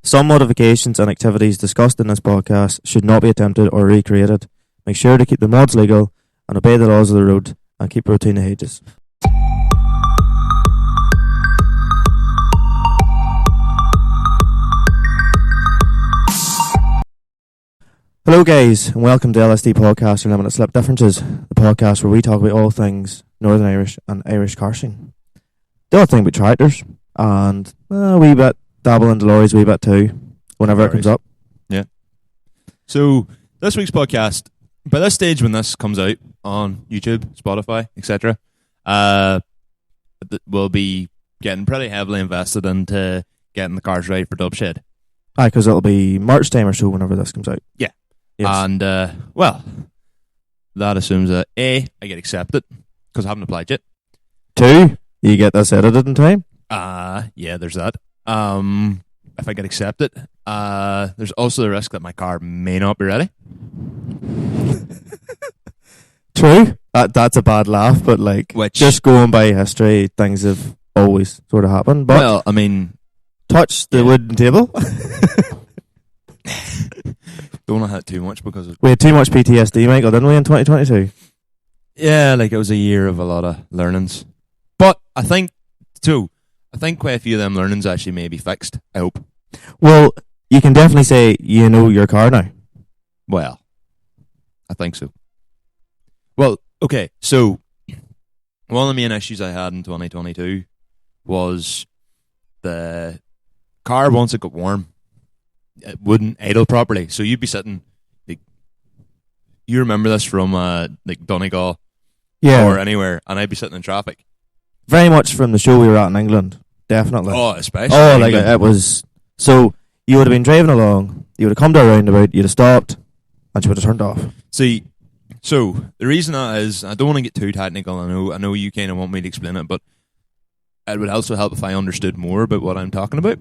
Some modifications and activities discussed in this podcast should not be attempted or recreated. Make sure to keep the mods legal and obey the laws of the road and keep routine ages. Hello guys, and welcome to LSD Podcast or Limited Slip Differences, the podcast where we talk about all things Northern Irish and Irish car scene. The other thing about tractors, and a wee bit dabble into lorries a wee bit too, whenever it comes up. Yeah. So, this week's podcast, by this stage when this comes out on YouTube, Spotify, etc., we'll be getting pretty heavily invested into getting the cars ready for Dubshed. Aye, because it'll be March time or so whenever this comes out. Yeah. Yes. And, well, that assumes that A, I get accepted, because I haven't applied yet. 2, you get this edited in time. Yeah, there's that. If I get accepted, there's also the risk that my car may not be ready. True. That's a bad laugh, but just going by history, things have always sort of happened. But well, I mean, touch the wooden table. Don't want to hit too much because we had too much PTSD, Michael, didn't we, in 2022? Yeah, it was a year of a lot of learnings. But I think quite a few of them learnings actually may be fixed, I hope. Well, you can definitely say you know your car now. Well, I think so. Well, okay, so one of the main issues I had in 2022 was the car, once it got warm, it wouldn't idle properly. So you'd be sitting, you remember this from Donegal or anywhere, and I'd be sitting in traffic. Very much from the show we were at in England, definitely. Oh, especially. Oh, it was. So you would have been driving along, you would have come to a roundabout, you'd have stopped, and you would have turned off. See, so the reason that is, I don't want to get too technical. I know you kind of want me to explain it, but it would also help if I understood more about what I'm talking about.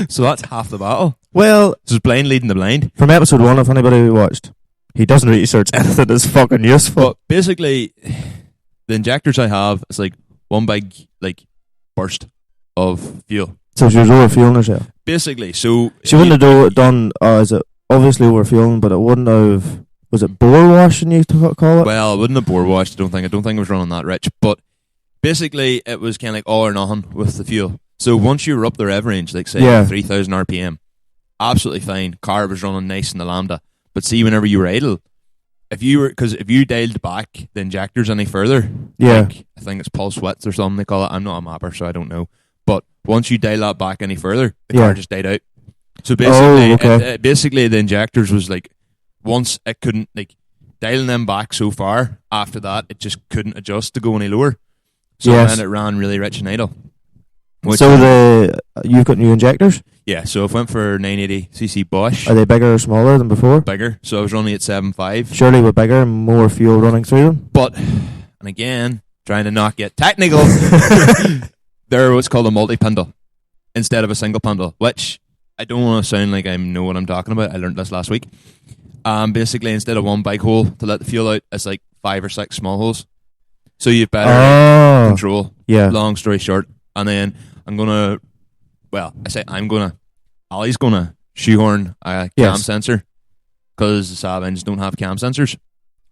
So that's half the battle. Well, just blind leading the blind. From episode 1, if anybody watched, he doesn't research anything that's fucking useful. But basically, the injectors I have, it's like one big burst of fuel. So she was overfueling herself. Basically, so she wouldn't have done. Is it obviously overfueling? But it wouldn't have. Was it bore washing? You call it? Well, it wouldn't have bore washed. I don't think it was running that rich. But basically, it was kind of like all or nothing with the fuel. So once you were up the rev range, like say 3,000 RPM, absolutely fine. Car was running nice in the Lambda. But see, whenever you were idle, if you dialed back the injectors any further, I think it's pulse width or something they call it. I'm not a mapper, so I don't know. But once you dial that back any further, the car just died out. So basically, basically the injectors was once it couldn't dialing them back so far. After that, it just couldn't adjust to go any lower. So then it ran really rich and idle. So you've got new injectors? Yeah, so I went for 980cc Bosch. Are they bigger or smaller than before? Bigger, so I was running at 7.5. Surely with bigger and more fuel running through them? But, and again, trying to not get technical, they're what's called a multi-pindle instead of a single pindle, which I don't want to sound like I know what I'm talking about. I learned this last week. Basically, instead of one big hole to let the fuel out, it's 5 or 6 small holes. So you've better control. Yeah. Long story short. And then Ali's going to shoehorn a cam sensor because the Saab engines don't have cam sensors.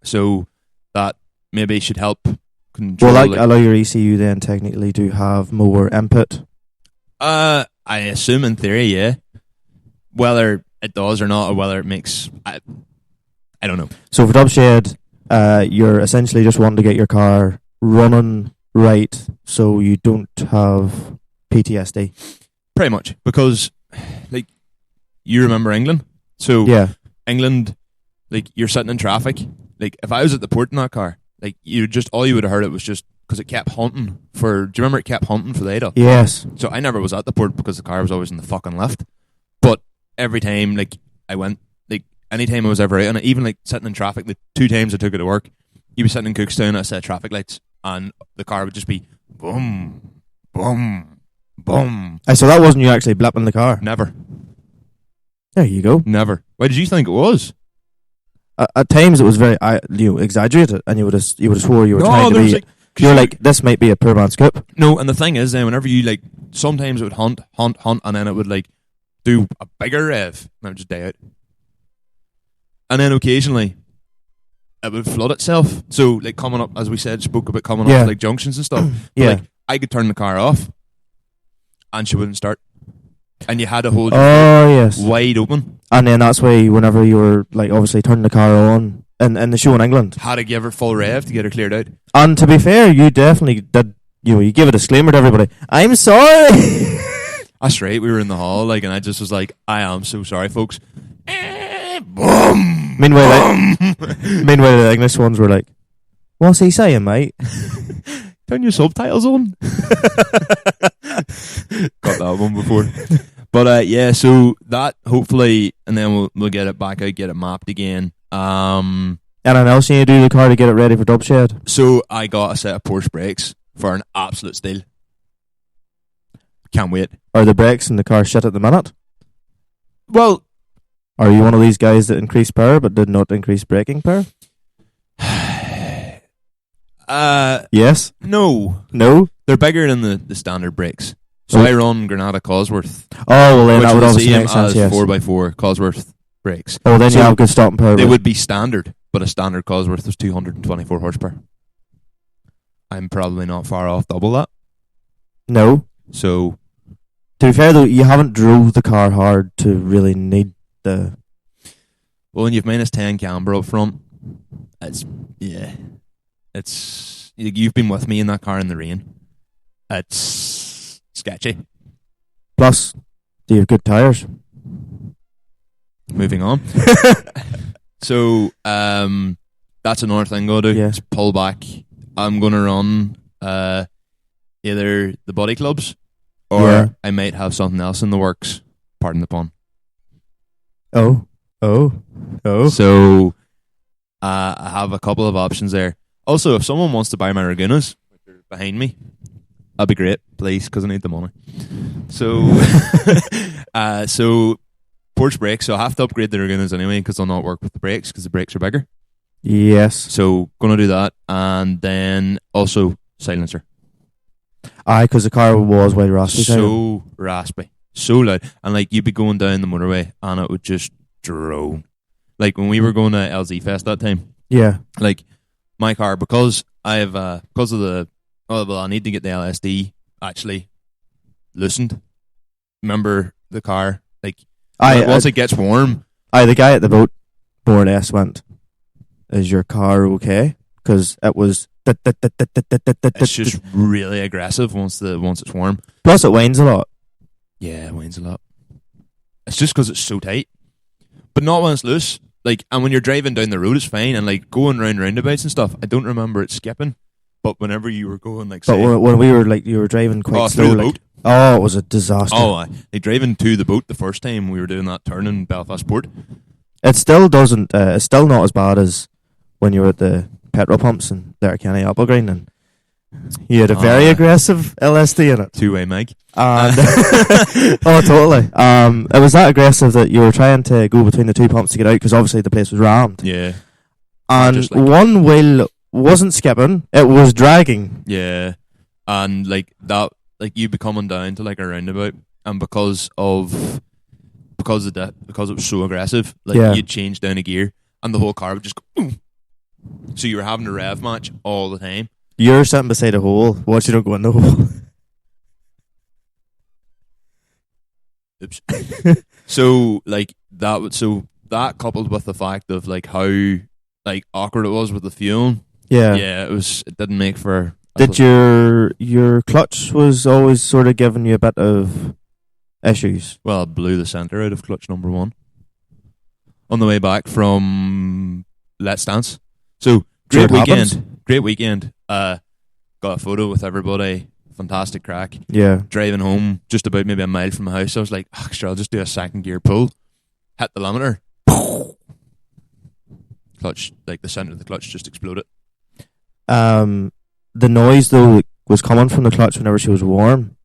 So that maybe should help control. Well, allow your ECU then technically to have more input. I assume in theory, yeah. Whether it does or not, or whether it makes, I don't know. So for Dubshed, you're essentially just wanting to get your car running right, so you don't have PTSD. Pretty much, because you remember England, so England, you're sitting in traffic. If I was at the port in that car, all you would have heard it was just because it kept hunting for. Do you remember it kept hunting for the idle? Yes. So I never was at the port because the car was always in the fucking lift. But every time I went, anytime I was ever out, and even sitting in traffic, the 2 times I took it to work, you be sitting in Cookstown at a set of traffic lights. And the car would just be boom, boom, boom. So that wasn't you actually blipping the car? Never. There you go. Never. Why did you think it was? At times it was very exaggerated, and you would have swore you were trying to be You're like, this might be a poor man's scoop. No, and the thing is, then whenever you like, sometimes it would hunt, and then it would like do a bigger rev, and it would just die out. And then occasionally, it would flood itself. So, like coming up, as we said, spoke about coming up to like junctions and stuff. Yeah. Like, I could turn the car off, and she wouldn't start. And you had to hold wide open. And then that's why whenever you were like obviously turning the car on in the show in England, had to give her full rev to get her cleared out. And to be fair, you definitely did. You gave a disclaimer to everybody. I'm sorry. That's right. We were in the hall, like, and I just was like, I am so sorry, folks. Boom. Meanwhile, the English ones were like, "What's he saying, mate?" Turn your subtitles on. Got that one before. But yeah, so that hopefully, and then we'll get it back out, get it mapped again. Anything else you need to do to the car to get it ready for Dubshed? So I got a set of Porsche brakes for an absolute steal. Can't wait. Are the brakes in the car shit at the minute? Well, are you one of these guys that increased power but did not increase braking power? Yes. No. They're bigger than the standard brakes. So I run Granada Cosworth. Oh, well then that would obviously make sense, yes. 4x4 Cosworth brakes. Oh, then you have good stopping power. They would be standard, but a standard Cosworth was 224 horsepower. I'm probably not far off double that. No. So, to be fair though, you haven't drove the car hard to really need the... Well, when you've minus 10 camber up front, it's you've been with me in that car in the rain. It's sketchy. Plus, do you have good tyres? Moving on. So, that's another thing I'm going to do. Is pull back. I'm going to run either the body clubs or I might have something else in the works. Pardon the pun. Oh. So, I have a couple of options there. Also, if someone wants to buy my Ragunas, which are behind me, that'd be great, please, because I need the money. So, so Porsche brakes. So I have to upgrade the Ragunas anyway because they'll not work with the brakes because the brakes are bigger. Yes. So gonna do that, and then also silencer. Aye, because the car was way raspy. So raspy, so loud, and like you'd be going down the motorway and it would just drone. Like when we were going to LZ Fest that time. Yeah. Like my car, because I have because of the I need to get the LSD actually loosened. Remember the car, like once it gets warm. The guy at the boat more or less went, "Is your car okay?" Because it was. It's just really aggressive once it's warm. Plus, it whines a lot. Yeah, it whines a lot. It's just because it's so tight, but not when it's loose. Like, and when you're driving down the road, it's fine. And like going round roundabouts and stuff, I don't remember it skipping. But whenever you were going, like, say, but when we were like, you were driving quite slow. Through the boat. Oh, it was a disaster. Oh, like driving to the boat the first time we were doing that turn in Belfast Port. It still doesn't. It's still not as bad as when you were at the petrol pumps in Letterkenny Applegreen, and you had a very aggressive LSD in it. Two-way mic. And oh, totally. It was that aggressive that you were trying to go between the two pumps to get out because obviously the place was rammed. Yeah. And one wheel wasn't skipping; it was dragging. Yeah, and like that, like you be coming down to like a roundabout, and because it was so aggressive, like you'd change down a gear, and the whole car would just go. Boom. So you were having a rev match all the time. You're sitting beside a hole. Watch you don't go in the hole. Oops. So like that coupled with the fact of like how like awkward it was with the fuel. Yeah. Yeah, it didn't make for. Did your clutch was always sort of giving you a bit of issues? Well, I blew the centre out of clutch number 1 on the way back from Let's Dance. So great weekend. Got a photo with everybody. Fantastic crack. Yeah. Driving home just about maybe a mile from the house, I was like, sure, I'll just do a second gear pull. Hit the limiter. Clutch, like the centre of the clutch just exploded. The noise though was coming from the clutch whenever she was warm.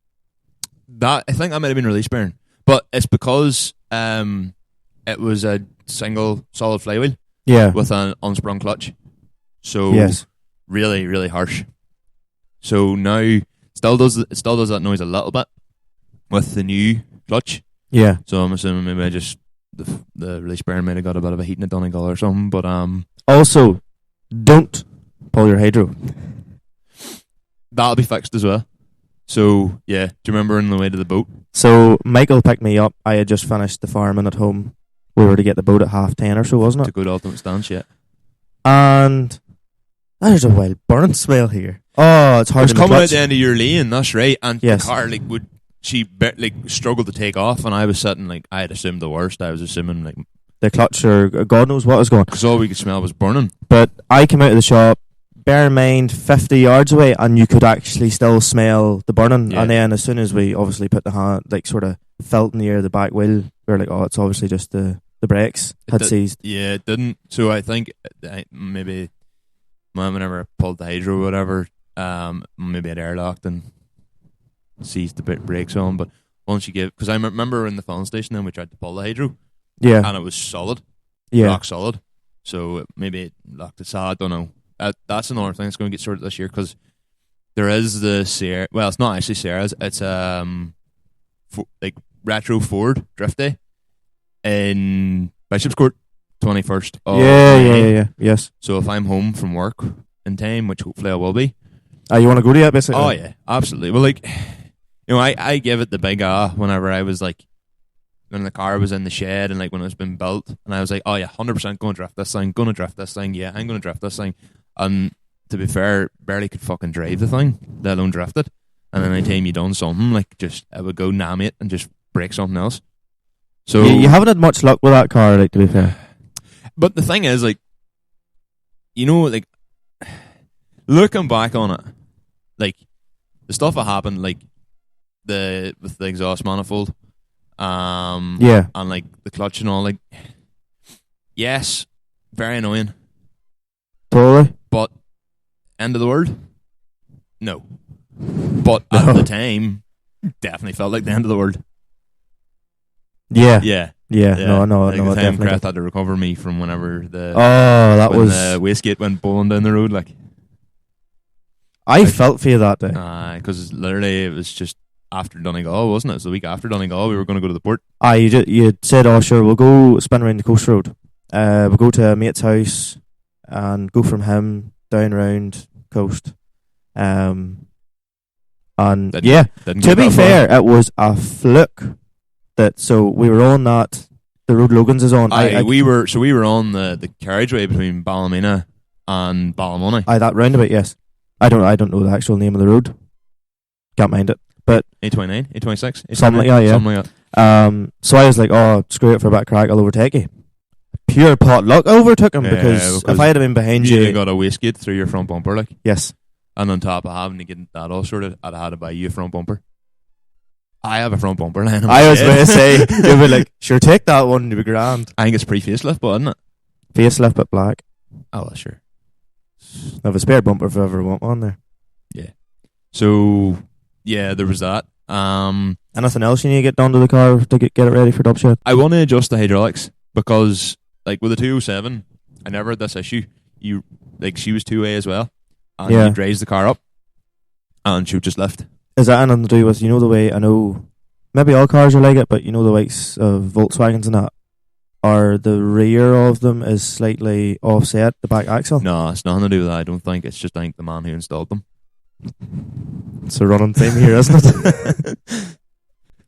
I think that might have been release bearing, but it's because it was a single solid flywheel. Yeah. With an unsprung clutch. So yes. Really, really harsh. So now still does that noise a little bit with the new clutch. Yeah. So I'm assuming maybe the release bearing might have got a bit of a heat in the Donegal or something. But also, don't pull your hydro. That'll be fixed as well. So yeah, do you remember on the way to the boat? So Michael picked me up. I had just finished the farming at home. We were to get the boat at 10:30 or so, wasn't it? To go to Ultimate Stance, yeah. And there's a wild burn smell here. Oh, it's hard to coming out the end of your lane, that's right. And the car struggled to take off, and I was sitting I had assumed the worst. I was assuming the clutch or God knows what was going. Because all we could smell was burning. But I came out of the shop, bear in mind 50 yards away, and you could actually still smell the burning. Yeah. And then as soon as we obviously put the hand, sort of felt in the air of the back wheel, we were like, oh, it's obviously just the brakes had seized. Yeah, it didn't. So I think maybe whenever I pulled the hydro or whatever, maybe it airlocked and seized the brakes on. But once you give, because I remember in the filling station, then we tried to pull the hydro. Yeah. And it was solid. Yeah. Rock solid. So maybe it locked its I don't know. That's another thing that's going to get sorted this year, because there is the Sierra. Well, it's not actually Sierra's. It's retro Ford Drift Day in Bishop's Court, 21st. Yeah. Yes. So if I'm home from work in time, which hopefully I will be. You want to go to that basically? Oh yeah, absolutely. Well, I give it the big whenever I was when the car was in the shed and when it's been built, and I was like, oh yeah, 100% going to drift this thing, yeah, I'm going to drift this thing. And to be fair, barely could fucking drive the thing, let alone drift it. And then anytime you done something, I would go nam it and just break something else. So you haven't had much luck with that car, to be fair. But the thing is, looking back on it, the stuff that happened, with the exhaust manifold, and the clutch and all, yes, very annoying. Totally. But end of the world? No. But at the time, definitely felt like the end of the world. Yeah. Yeah. No, the time definitely. Creth had to recover me from whenever the wastegate went bowling down the road. I felt for you that day. Because literally it was just after Donegal, wasn't it? It was the week after Donegal. We were going to go to the port. You said, oh sure, we'll go spin around the coast road. We'll go to a mate's house and go from him down round coast. To be fair, it was a fluke. So we were on that. The road Logan's is on. We were on the carriageway between Ballymena and Ballymoney. That roundabout, yes. I don't know the actual name of the road. Can't mind it. But A29, A26, something like that, yeah. Something like that. So I was like, oh, screw it for a bit of crack, I'll overtake you. Pure pot luck, I overtook him because if I had been behind you, got a wastegate through your front bumper, yes. And on top of having to get that all sorted, I'd have had to buy you a front bumper. I have a front bumper line. I was going to say, you'd be like, sure, take that one, it'd be grand. I think it's pre-facelift, but isn't it? Facelift, but black. Oh, well, sure. I have a spare bumper if I ever want one there. Yeah. So, yeah, there was that. Anything else you need to get done to the car to get it ready for Dubshed? I want to adjust the hydraulics because, with the 207, I never had this issue. She was 2A as well. And you'd raise the car up and she would just lift. Is that anything to do with, the way, I know, maybe all cars are like it, but the likes of Volkswagens and that, are the rear of them is slightly offset, the back axle? No, it's nothing to do with that, I don't think. It's just, I think, the man who installed them. It's a running theme here, isn't it?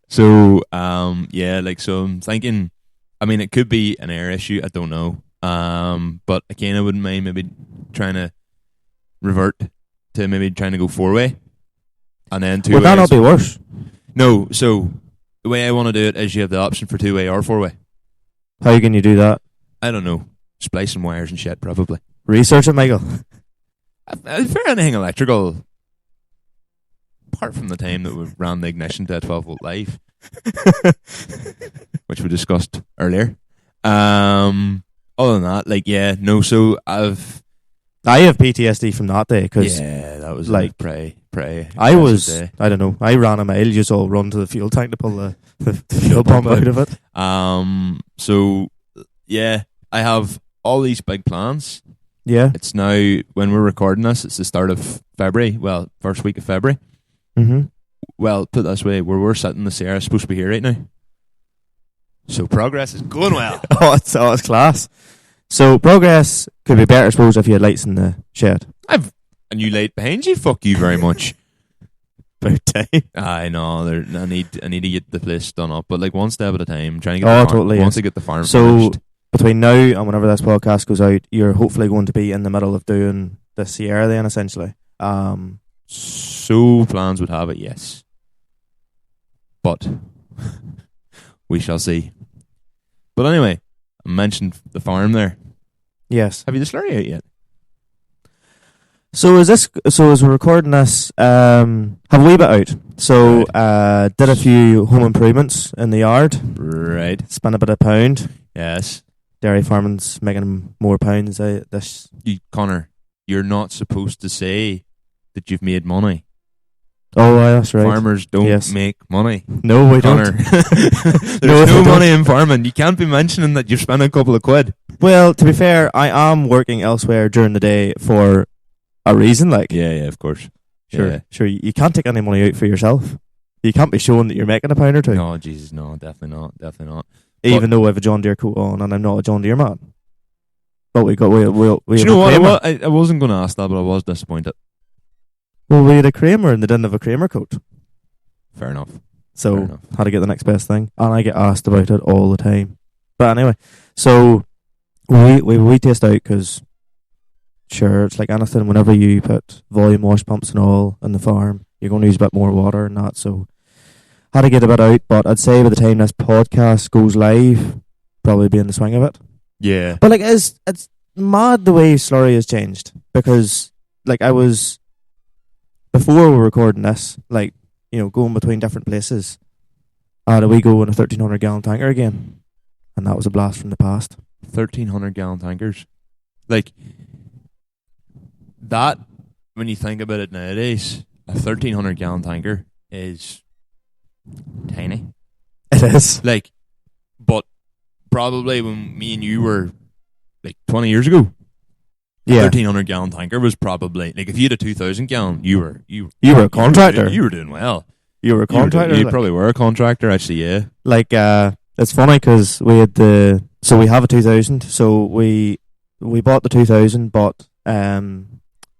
So, so I'm thinking, it could be an air issue, I don't know. But I kind of wouldn't mind maybe trying to revert to maybe trying to go 4-way. And then 2-way. Would that not be worse? No, so the way I want to do it is you have the option for 2-way or 4-way. How can you do that? I don't know. Splicing wires and shit, probably. Research it, Michael. For anything electrical, apart from the time that we ran the ignition to a 12-volt live, which we discussed earlier. Other than that, so I have PTSD from that day because that was pretty. I don't know. I ran a mile. Just all run to the fuel tank to pull the fuel pump out of it. So I have all these big plans, Yeah. It's now, when we're recording this, it's the start of February. Well, first week of February. Mm-hmm. Well, put it this way, where we're sitting, the Sierra's supposed to be here right now. So progress is going well. It's class. So progress could be better, I suppose, if you had lights in the shed. I've a new light behind you. Fuck you very much. About time. I know. I need to get the place done up, but like one step at a time. Trying to get Totally. To get the farm so finished. Between now and whenever this podcast goes out, you're hopefully going to be in the middle of doing the Sierra then, essentially. So plans would have it, yes. But we shall see. But anyway, I mentioned the farm there. Yes. Have you the slurry out yet? So as we're recording this, have a wee bit out. So did a few home improvements in the yard. Right. Spent a bit of £1. Yes. Dairy farming's making more pounds out this. Conor, you're not supposed to say that you've made money. Oh, that's right. Farmers don't make money. No, we Conor. don't. There's no money in farming. You can't be mentioning that you've spent a couple of quid. Well, to be fair, I am working elsewhere during the day for a reason. Like, yeah, of course. Sure. You can't take any money out for yourself. You can't be showing that you're making £1 or £2. No, Jesus, no, definitely not. Even though I have a John Deere coat on and I'm not a John Deere man. But we do you know what? I wasn't going to ask that, but I was disappointed. Well, we had a Kramer and they didn't have a Kramer coat. Fair enough. So, had to get the next best thing. And I get asked about it all the time. But anyway, so we test out because, sure, it's like anything. Whenever you put volume wash pumps and all in the farm, you're going to use a bit more water and that. So, had to get a bit out. But I'd say by the time this podcast goes live, probably be in the swing of it. Yeah. But like, it's mad the way slurry has changed. Because, like, I was... Before we were recording this, like, you know, going between different places, we go in a 1,300 gallon tanker again. And that was a blast from the past. 1,300 gallon tankers. Like, that, when you think about it nowadays, a 1,300 gallon tanker is tiny. It is. Like, but probably when me and you were, like, 20 years ago, yeah, 1,300 gallon tanker was probably, like, if you had a 2,000 gallon, you were a contractor. You were doing well. You were a contractor. You probably were a contractor, actually. Yeah. Like, it's funny because we had we have a 2,000. So we bought the 2,000, but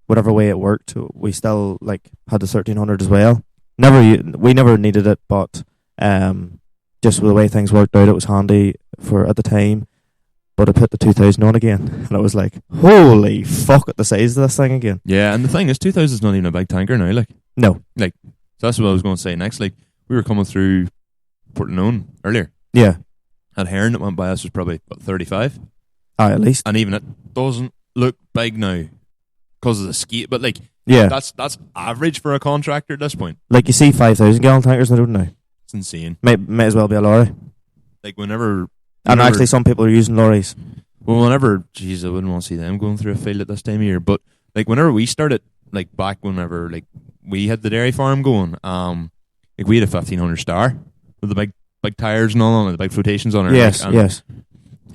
whatever way it worked, we still like had the 1,300 as well. We never needed it, but just with the way things worked out, it was handy for at the time. But I put the 2,000 on again, and I was like, holy fuck at the size of this thing again. Yeah, and the thing is, 2,000 is not even a big tanker now, like. No. Like, so that's what I was going to say next. Like, we were coming through Portlanone earlier. Yeah. That Heron that went by us was probably, 35? At least. And even it doesn't look big now because of the skate, but like, yeah, that's average for a contractor at this point. Like, you see 5,000 gallon tankers in the road now. It's insane. May as well be a lorry. Like, whenever... And actually, some people are using lorries. Well, whenever, jeez, I wouldn't want to see them going through a field at this time of year. But like, whenever we started, like back whenever like we had the dairy farm going, like we had a 1,500 star with the big tires and all on it, the big flotations on it. Yes, like, yes.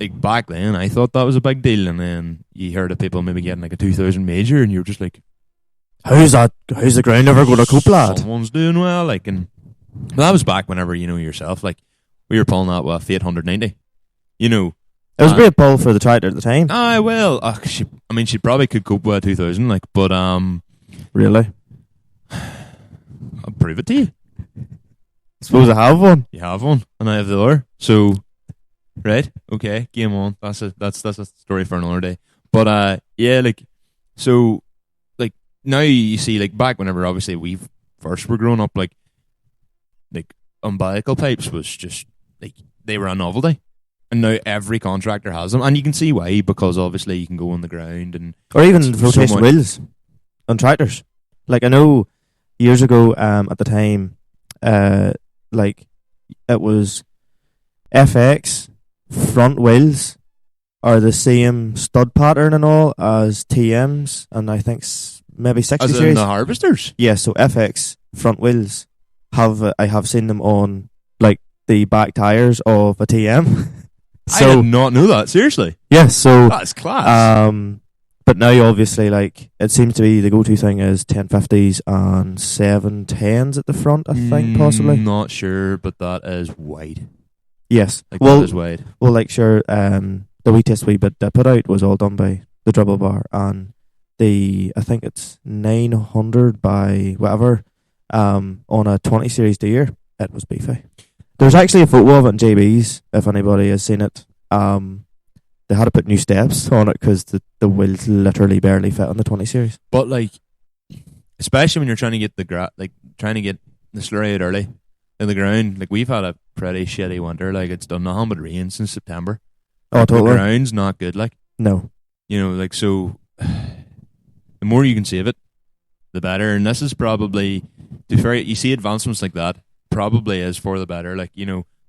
Like back then, I thought that was a big deal, and then you heard of people maybe getting like a 2,000 major, and you were just like, "How's the ground ever going to cope, lad?" Someone's doing well, like, and well, that was back whenever you know yourself, like we were pulling that with 890. You know, it was a great pull for the tractor at the time. Well, she probably could cope with a 2,000, like, but really, I'll prove it to you. Suppose I have one. You have one, and I have the other. So, right, okay, game on. That's a story for another day. But yeah, like, so, like now you see, like back whenever obviously we first were growing up, like umbilical pipes was just like they were a novelty. And now every contractor has them, and you can see why, because obviously you can go on the ground and or even rotation wheels on tractors. Like, I know years ago, at the time, like it was FX front wheels are the same stud pattern and all as TMs, and I think maybe 60 as series. In the harvesters. Yeah, so FX front wheels I have seen them on like the back tires of a TM. So, I did not know that. Seriously? Yeah, so that's class. But now, obviously, like, it seems to be the go-to thing is 1050s and 710s at the front, I think, possibly. Not sure, but that is wide. Yes. Like, that is wide. Well, like, sure, the wee test we put out was all done by the Dribble Bar, and I think it's 900 by whatever, on a 20 series deer. It was beefy. There's actually a photo of it in JB's, if anybody has seen it. They had to put new steps on it because the wheels literally barely fit on the 20 series. But like, especially when you're trying to get trying to get the slurry out early in the ground. Like, we've had a pretty shitty winter. Like, it's done nothing but rain since September. Oh, totally. The ground's not good. Like, no, like, so the more you can save it, the better. And this is probably, to be fair, you see advancements like that probably is for the better. Like,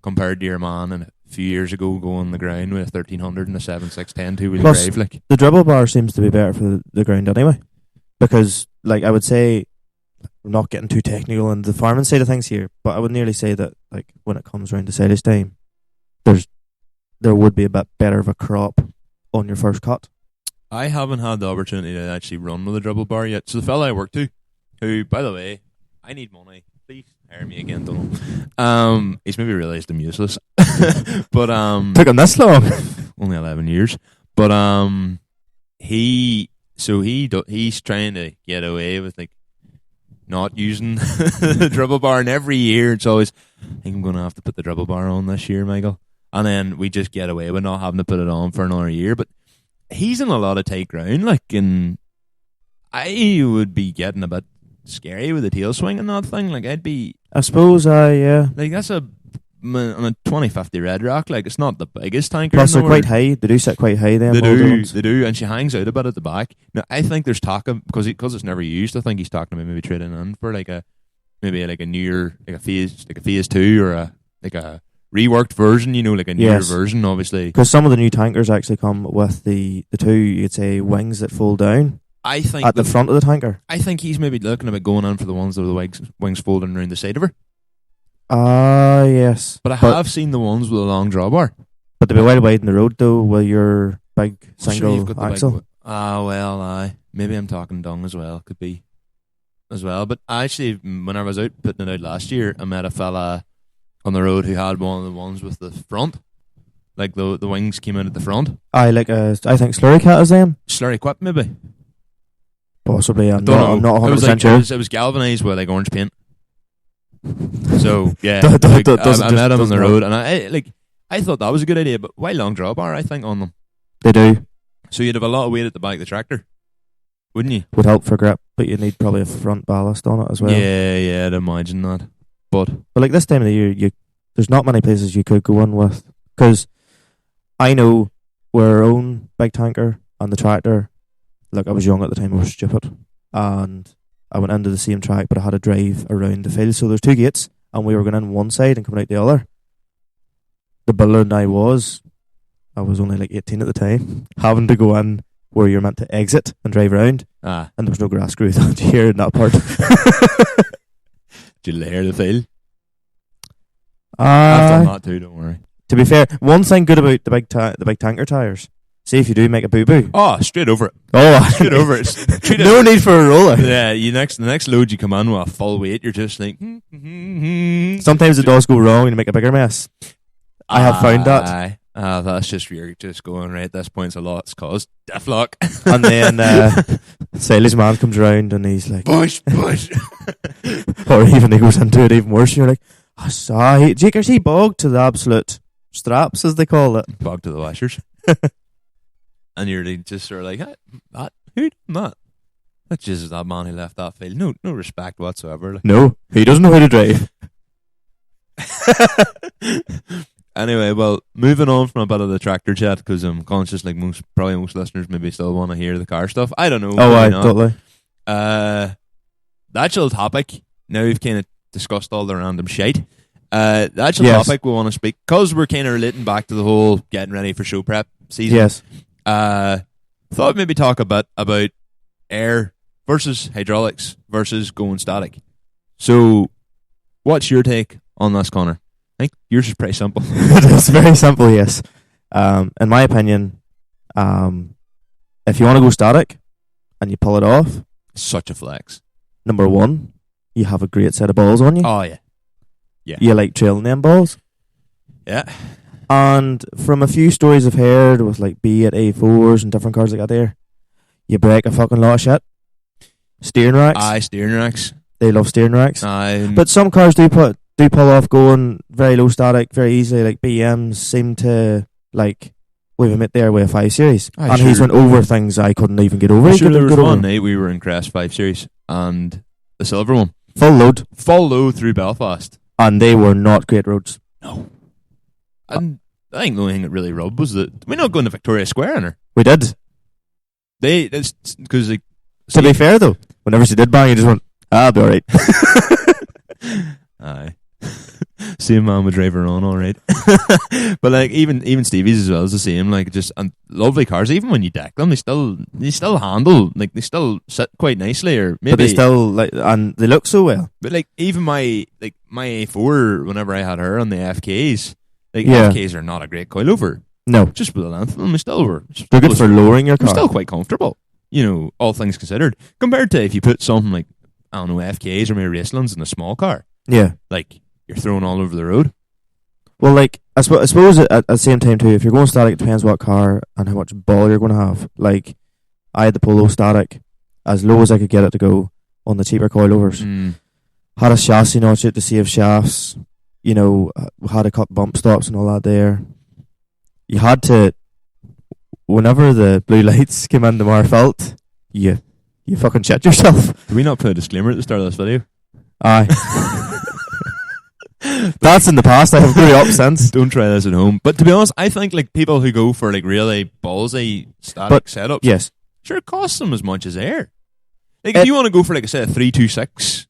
compared to your man and a few years ago going on the ground with a 1300 and a 7610 two-wheel drive. Like, the Dribble Bar seems to be better for the ground anyway, because, like, I would say, I'm not getting too technical on the farming side of things here, but I would nearly say that, like, when it comes around to silage time, there would be a bit better of a crop on your first cut. I haven't had the opportunity to actually run with a Dribble Bar yet. So the fella I work to, who, by the way, I need money. Please hire me again, Donald. He's maybe realised I'm useless. But took him this long. Only 11 years. But he's trying to get away with, like, not using the Dribble Bar, and every year it's always, I think I'm going to have to put the Dribble Bar on this year, Michael. And then we just get away with not having to put it on for another year. But he's in a lot of tight ground, like, and I would be getting a bit scary with the tail swing and that thing. Like, I suppose, yeah. Like, that's on a 2050 Red Rock. Like, it's not the biggest tanker. Plus, they're quite high. They do sit quite high. Then they do, and she hangs out a bit at the back. Now, I think there's talk of, because it's never used. I think he's talking about maybe trading in for like a newer, like a phase 2 or a reworked version. Like a newer version, obviously. Because some of the new tankers actually come with the two, you'd say, wings that fold down. I think at the front of the tanker. I think he's maybe looking about going on for the ones with the wings folding around the side of her. Yes. But I have seen the ones with a long drawbar. But they'll be well wide in the road though, with your big single axle. Well, maybe I'm talking dung as well. Could be as well. But actually, when I was out putting it out last year, I met a fella on the road who had one of the ones with the front. Like, the wings came out at the front. I think Slurry Cat is them. Slurry Quip, maybe. Possibly, I'm not 100% sure. It was galvanised with, like, orange paint. So yeah, I met him on the road, and I thought that was a good idea. But why long drawbar? I think on them they do. So you'd have a lot of weight at the back of the tractor, wouldn't you? Would help for grip, but you need probably a front ballast on it as well. Yeah, I'd imagine that. But like this time of the year, there's not many places you could go in with, because I know our own big tanker and the tractor. Look, I was young at the time, I was stupid, and I went into the same track, but I had to drive around the field. So there's two gates, and we were going in one side and coming out the other. The balloon I was only like 18 at the time, having to go in where you're meant to exit and drive around, and there was no grass growth here in that part. Did you layer the field? I've done that too, don't worry. To be fair, one thing good about the big tanker tyres, see if you do make a boo-boo. Oh, straight over it. Oh, straight over it. No need for a roller. Yeah, the next load you come in with a full weight, you're just like... Sometimes it does go wrong and you make a bigger mess. I have found that. That's just you're just going, right, this point's a lot. It's caused deathlock. And then Sally's man comes around and he's like... Push! Or even he goes into it even worse and you're like, I saw he bogged to the absolute straps, as they call it. Bogged to the washers. And you're just sort of like, who did that? That's just that man who left that field. No respect whatsoever. Like. No, he doesn't know how to drive. Anyway, well, moving on from a bit of the tractor chat, because I'm conscious, like most listeners maybe still want to hear the car stuff. I don't know. Totally. The actual topic, now we've kind of discussed all the random shite. The actual topic we want to speak, because we're kind of relating back to the whole getting ready for show prep season. Yes. Thought maybe talk a bit about air versus hydraulics versus going static. So, what's your take on this, Conor? I think yours is pretty simple. It is very simple, yes. In my opinion, if you want to go static and you pull it off, Such a flex. number one, you have a great set of balls on you. Oh, yeah. Yeah. You like trailing them balls. Yeah. And from a few stories I've heard with like B8 A4s and different cars like that there, you break a fucking lot of shit. Steering racks. Aye, steering racks. They love steering racks. Aye. But some cars do pull off going very low static very easily. Like BMs seem to like, we've met there with a 5 Series. Aye, and sure. he's went over things I couldn't even get over. Sure, there was one night we were in Crest 5 Series and the silver one. Full load through Belfast. And they were not great roads. No. And I think the only thing that really rubbed was that we're not going to Victoria Square in her. We did. Because to be fair though, whenever she did bang, you just went, I'll be alright. Aye. Same man would drive her on, alright. But like even Stevie's as well is the same. Like just and lovely cars. Even when you deck them, they still handle, like they still sit quite nicely. Or maybe, but they still like, and they look so well. But like even my A4, whenever I had her on the FKs, like Yeah. FKs are not a great coilover. No, Just with the length of them, they're good for lowering your they're car. still quite comfortable. You know, all things considered, compared to if you put something like, I don't know, FKs or maybe Racelands in a small car, Yeah. like you're thrown all over the road. Well, like I suppose at the same time too, if you're going static, it depends what car and how much ball you're going to have. Like I had the Polo static as low as I could get it to go on the cheaper coilovers. Had a chassis notch it to save shafts. You know, had to cut bump stops and all that there. You had to, whenever the blue lights came into Marfelt, you fucking shit yourself. Did we not put a disclaimer at the start of this video? Aye. That's in the past. I have grew up since. Don't try this at home. But to be honest, I think like people who go for like really ballsy static setups, yes, sure, it costs them as much as air. Like if you want to go for like a set of 326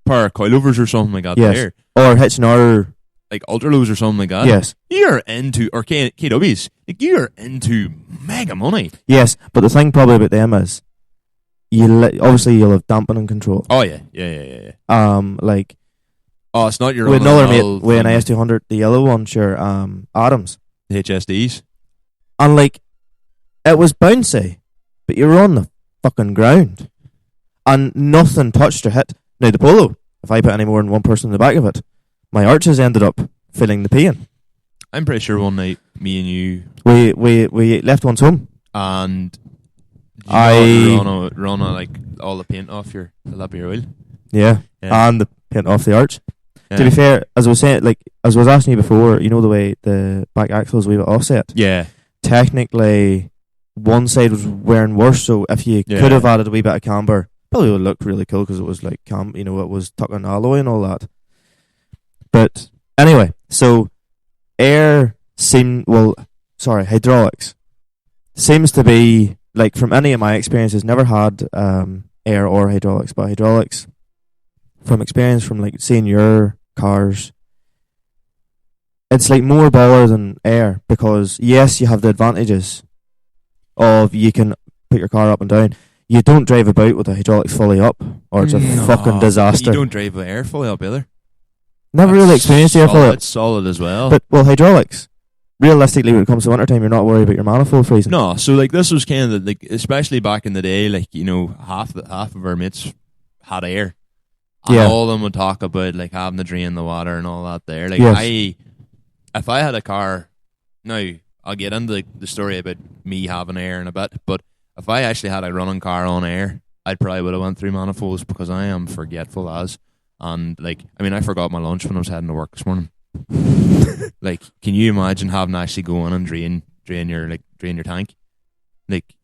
power coilovers or something like that, yes, there, or hitching our like ultra lows or something like that, yes, you're into, or KWs, like you're into mega money. yes. But the thing probably about them is, obviously you'll have dampening control. Oh yeah. Like. Oh, it's not your with own another mate with an IS200, the yellow one, sure, Adams. The HSDs. And like, it was bouncy, but you were on the fucking ground. And nothing touched or hit. Now the Polo, if I put any more than one person in the back of it, my arches ended up feeling the pain. I'm pretty sure one night, me and you... We left once home. And... Run like all the paint off your oil. Yeah. And the paint off the arch. Yeah. To be fair, as I was saying, like as I was asking you before, you know the way the back axle is a wee bit offset. Yeah. Technically, one side was wearing worse. So if you could have added a wee bit of camber, probably would look really cool because it was like it was tucking alloy and all that. But anyway, so hydraulics seems to be like from any of my experiences, never had air or hydraulics, but hydraulics from experience from like seeing your cars, it's like more baller than air because yes, you have the advantages of you can put your car up and down. You don't drive about with the hydraulics fully up or it's a fucking disaster. You don't drive with air fully up either. Never really experienced air fully up. It's solid as well. But hydraulics, realistically when it comes to wintertime, you're not worried about your manifold freezing. No, so like this was kind of like, especially back in the day, like, you know, half of our mates had air. And all of them would talk about like having to drain the water and all that there. Like if I had a car, now I'll get into the story about me having air in a bit, but if I actually had a running car on air, I probably would have went through manifolds because I am forgetful as. And like, I mean, I forgot my lunch when I was heading to work this morning. Like, can you imagine having to actually go in and drain your tank? Like,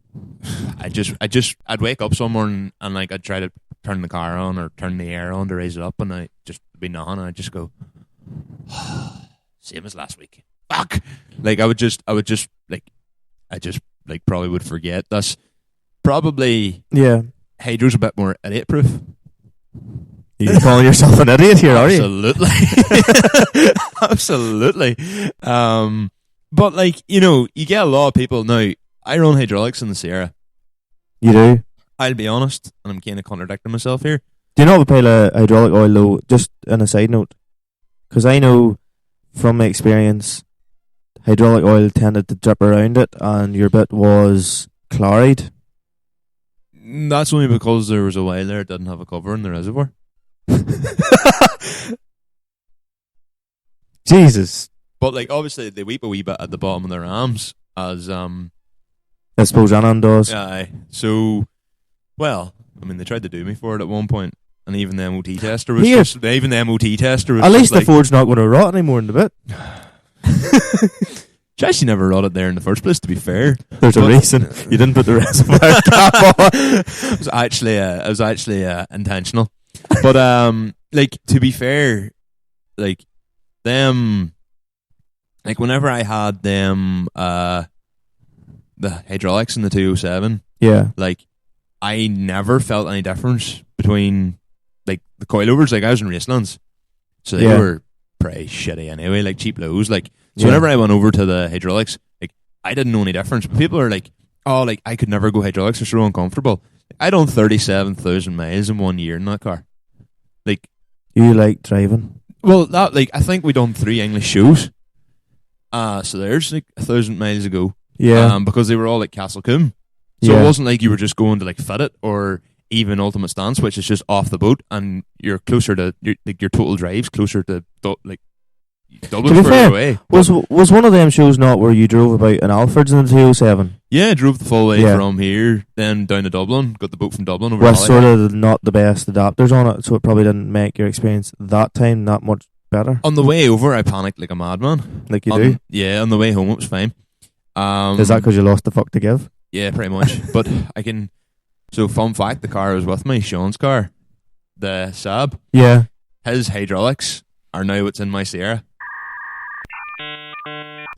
I'd wake up some morning and like I'd try to turn the car on or turn the air on to raise it up, and I just be nothing. And I'd just go, same as last week. Fuck. Like I probably would forget. That's probably Hydro's a bit more idiot proof. You're calling yourself an idiot here, are you? Absolutely. Absolutely. But like, you know, you get a lot of people now. I run hydraulics in the Sierra. You do? I'll be honest, and I'm kind of contradicting myself here. Do you know what pile of hydraulic oil though? Just on a side note, because I know from my experience, hydraulic oil tended to drip around it, and your bit was chloride That's only because there was a while there it didn't have a cover in the reservoir. Jesus. But like obviously they weep a wee bit at the bottom of their arms as I suppose Anand does. Aye. So well, I mean they tried to do me for it at one point. And even the MOT tester was at least the Ford's not going to rot anymore in the bit. She actually never rotted there in the first place, to be fair. There's a reason you didn't put the reservoir cap on. It was actually intentional. But like to be fair, like them, like whenever I had them, the hydraulics in the 207, yeah, like I never felt any difference between like the coilovers. Like I was in Racelands, so they were pretty shitty anyway, like cheap lows, like. So whenever I went over to the hydraulics, like I didn't know any difference. But people are like, "Oh, like I could never go hydraulics; they're so uncomfortable." I done 37,000 miles in 1 year in that car. Like, you like driving? Well, that like I think we done 3 English shows. So there's like 1,000 miles ago. Yeah. Because they were all like Castlecombe. So it wasn't like you were just going to like fit it or even ultimate stance, which is just off the boat, and you're closer to your total drive's closer to like. Double to be fair, away. Was one of them shows not where you drove about in Alfred's in the 207? Yeah, I drove the full way from here, then down to Dublin, got the boat from Dublin over with sort of not the best adapters on it, so it probably didn't make your experience that time that much better. On the way over, I panicked like a madman. Like you do? Yeah, on the way home, it was fine. Is that because you lost the fuck to give? Yeah, pretty much. But I can... So, fun fact, the car was with me, Sean's car, the Saab. Yeah. His hydraulics are now what's in my Sierra.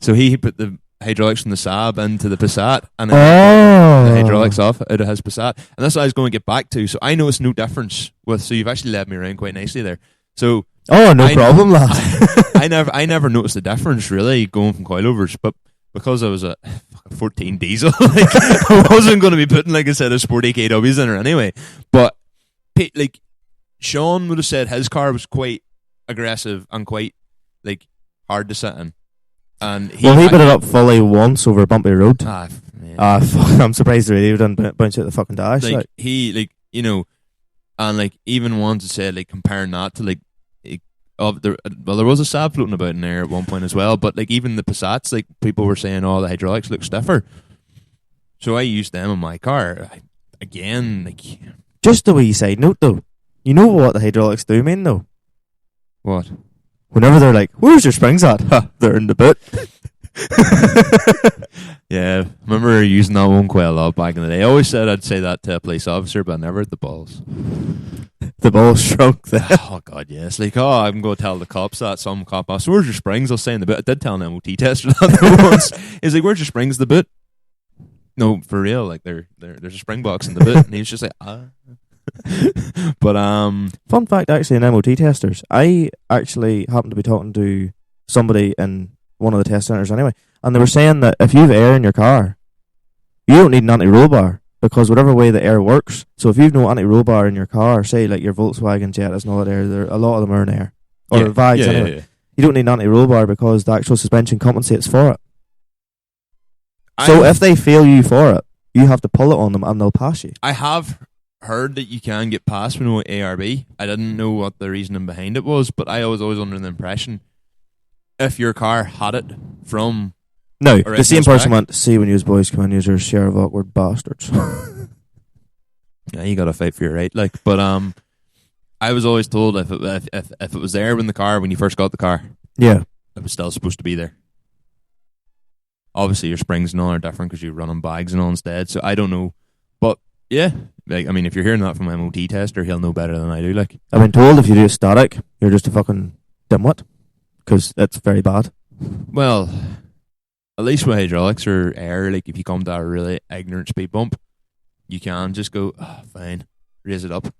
So he put the hydraulics from the Saab into the Passat, and then the hydraulics out of his Passat. And that's what I was going to get back to. So I noticed no difference with. So you've actually led me around quite nicely there. So no problem, lad. I never noticed the difference really going from coilovers, but because I was a 14 diesel, like, I wasn't going to be putting like I said a sporty KWs in her anyway. But like Sean would have said his car was quite aggressive and quite like hard to sit in. And he put it up fully once over a bumpy road. Fuck, I'm surprised the radio didn't bounce out the fucking dash. Like he, like you know, and like even ones that said like comparing that to like, there was a Saab floating about in there at one point as well. But like even the Passats, like people were saying, oh, the hydraulics look stiffer. So I used them in my car again. Like just a wee side note though, you know what the hydraulics do mean though? What? Whenever they're like, where's your springs at? They're in the boot. Yeah, I remember using that one quite a lot back in the day. I always said I'd say that to a police officer, but I never had the balls. The balls shrunk there. Oh, God, yes. Like, I'm going to tell the cops that. Some cop asked, where's your springs? I'll say in the boot. I did tell an MOT tester that once. He's like, where's your springs in the boot? No, for real. Like, there's a spring box in the boot. And he was just like, But fun fact, actually, in MOT testers, I actually happened to be talking to somebody in one of the test centers anyway, and they were saying that if you have air in your car, you don't need an anti-roll bar, because whatever way the air works, so if you've no anti-roll bar in your car, say like your Volkswagen Jetta and all that air, a lot of them are in air, or Vags anyway. Yeah. You don't need an anti-roll bar because the actual suspension compensates for it. So if they fail you for it, you have to pull it on them and they'll pass you. I have heard that you can get past with no ARB. I didn't know what the reasoning behind it was, but I was always under the impression if your car had it from... No, the same person went, see when you boys come in, use your share of awkward bastards. Yeah, you gotta fight for your right, like. But I was always told if it was there when you first got the car, yeah, it was still supposed to be there. Obviously, your springs and all are different because you run on bags and all instead. So I don't know, but yeah, like I mean, if you're hearing that from an MOT tester, he'll know better than I do. Like, I've been told if you do a static, you're just a fucking dimwit because it's very bad. Well, at least with hydraulics or air, like if you come to a really ignorant speed bump, you can just go, fine, raise it up.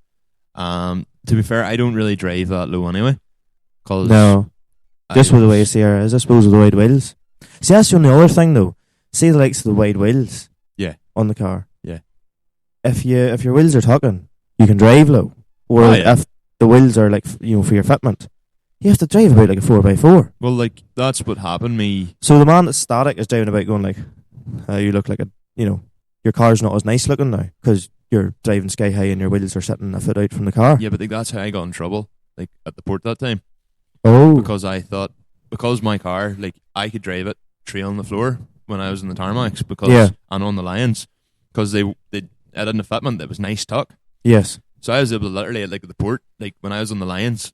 To be fair, I don't really drive that low anyway. No, just with the way Sierra is, I suppose, with the wide wheels. See, that's the only other thing though. See the likes of the wide wheels, on the car. Yeah. If your wheels are tucking, you can drive low. Or if the wheels are like for your fitment, you have to drive about like a 4x4. Well, like that's what happened me. So the man that's static is down about going like, you look like your car's not as nice looking now because you're driving sky high and your wheels are sitting a foot out from the car. Yeah, but like, that's how I got in trouble, like at the port that time. Oh, Because I thought, because my car, like I could drive it trailing the floor when I was in the tarmacs, because and on the Lions, because I didn't have fitment that was nice tuck. Yes. So I was able to literally, like at the port, like when I was on the Lions,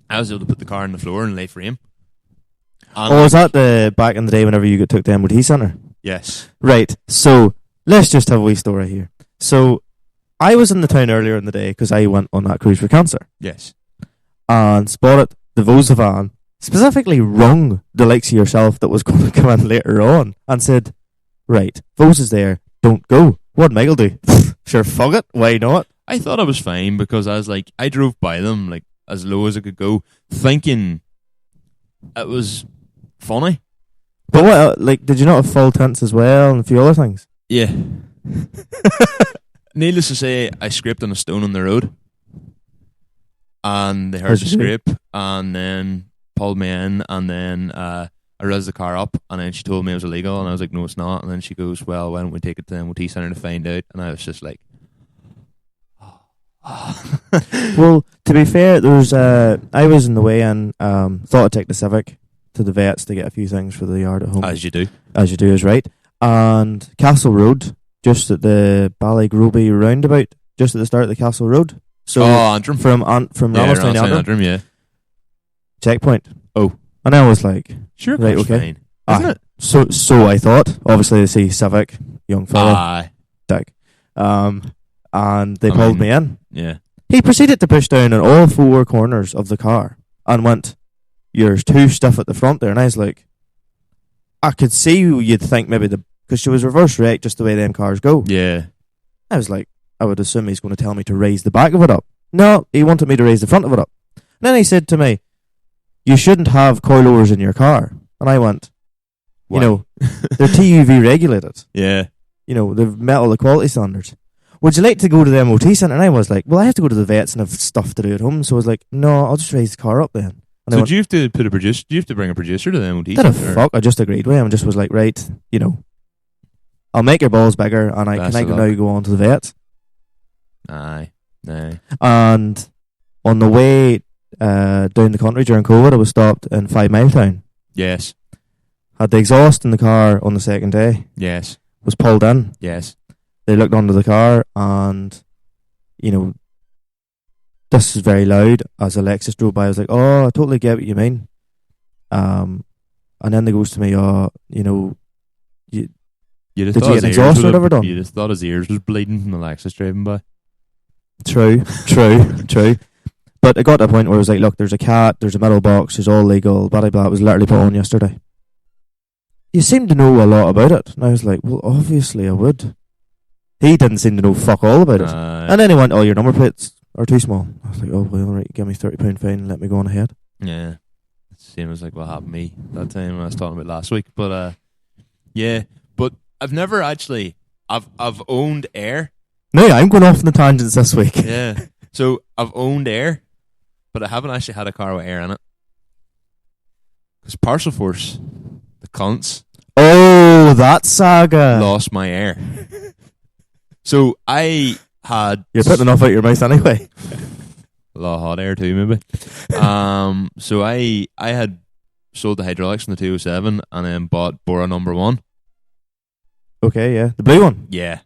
I was able to put the car on the floor and lay frame. And was that the back in the day whenever you took to the MOT centre? Yes. Right. So let's just have a wee story here. So I was in the town earlier in the day because I went on that cruise for cancer Yes. and spotted the Vose van, specifically rung the likes of yourself that was going to come in later on and said, right, Vose is there, don't go. What'd Michael do? Sure, fuck it, why not? I thought I was fine because I was like, I drove by them like as low as I could go, thinking it was funny. But what, like, did you not have full tints as well and a few other things? Yeah. Needless to say, I scraped on a stone on the road, and they heard the scrape, and then pulled me in, and then I raised the car up, and then she told me it was illegal, and I was like, no, it's not. And then she goes, well, why don't we take it to the MOT centre to find out? And I was just like, well, to be fair, I was in the way in, thought I'd take the Civic to the vets to get a few things for the yard at home. As you do. As you do is right. And Castle Road, just at the Ballygroby roundabout, just at the start of the Castle Road. So Antrim. From Ramelstown to Antrim, yeah. Checkpoint. Oh. And I was like, sure, right, okay. Fine. Isn't it? So I thought. Obviously, they see Civic, young fella, dick. And they pulled me in. Yeah. He proceeded to push down on all four corners of the car and went, you're too stiff at the front there. And I was like, I could see you'd think maybe because she was reverse wrecked just the way them cars go. Yeah. I was like, I would assume he's going to tell me to raise the back of it up. No, he wanted me to raise the front of it up. And then he said to me, you shouldn't have coilovers in your car. And I went, why? You know, they're TUV regulated. Yeah. You know, they've met all the quality standards. Would you like to go to the MOT centre? And I was like, well, I have to go to the vets and have stuff to do at home. So I was like, no, I'll just raise the car up then. And so do you have to put a producer? Do you have to bring a producer to the MOT? Did a fuck? I just agreed with him and just was like, right, you know, I'll make your balls bigger and I can now go on to the vet. Aye. And on the way down the country during COVID, I was stopped in 5 Mile Town. Yes. Had the exhaust in the car on the second day. Yes. Was pulled in. Yes. They looked under the car and, you know, this is very loud. As Alexis drove by, I was like, oh, I totally get what you mean. And then they goes to me, you know, did you get an exhaust or whatever done? You just thought his ears was bleeding from Alexis driving by. True. But it got to a point where I was like, look, there's a cat, there's a metal box, it's all legal, blah, blah, blah. It was literally put on yesterday. You seem to know a lot about it. And I was like, well, obviously I would. He didn't seem to know fuck all about it. And then he went, oh, your number plates are too small. I was like, oh, well, all right, give me £30 fine and let me go on ahead. Yeah. Same as like what happened to me that time when I was talking about last week. But, yeah. But I've never actually, I've owned Air. No, I'm going off on the tangents this week. Yeah. So I've owned Air, but I haven't actually had a car with air in it. Because Parcelforce, the cunts. Oh, that saga. Lost my Air. So I had... You're putting enough out your mouth anyway. A lot of hot air too, maybe. So I had sold the hydraulics in the 207 and then bought Bora number 1. Okay, yeah. The blue one? Yeah.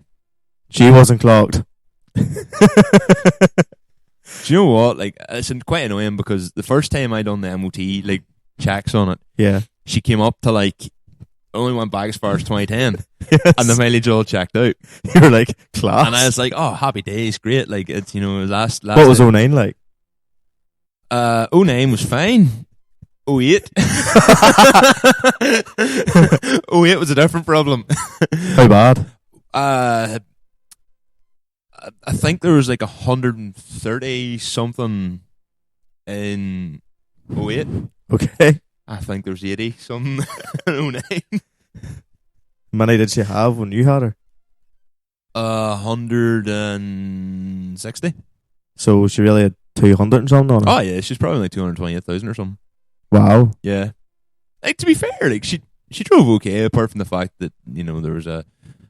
She wasn't clogged. Do you know what? Like, it's quite annoying because the first time I done the MOT like checks on it, yeah, she came up to like only went back as far as 2010, yes. And the mileage all checked out. You were like, class. And I was like, oh, happy days, great. Like it's it was last. What was 09 like? 09 was fine. 08. 08 was a different problem. How bad? I think there was like 130 something in 08. Okay. I think there's 80 something in 09. Many did she have when you had her? 160. So she really had 200 and something on her? Oh yeah, she's probably like 228,000 or something. Wow. Yeah. Like to be fair, like she drove okay, apart from the fact that there was a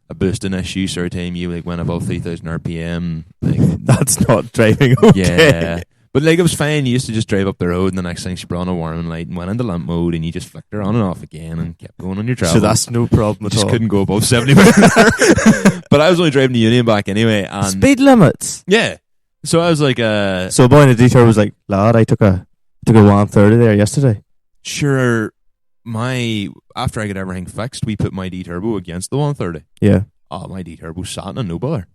a boosting issue sort of time you like went above 3,000 RPM. Like, that's not driving okay. Yeah. But like it was fine. You used to just drive up the road, and the next thing she brought on a warning light and went into lamp mode, and you just flicked her on and off again and kept going on your travel. So that's no problem at all. Just couldn't go above 70 miles an hour. But I was only driving the Union back anyway. And speed limits. Yeah. So I was like, so a boy in the detour was like, lad, I took a 130 there yesterday. Sure. After I got everything fixed, we put my D turbo against the 130. Yeah. Oh, my D turbo sat in no bother.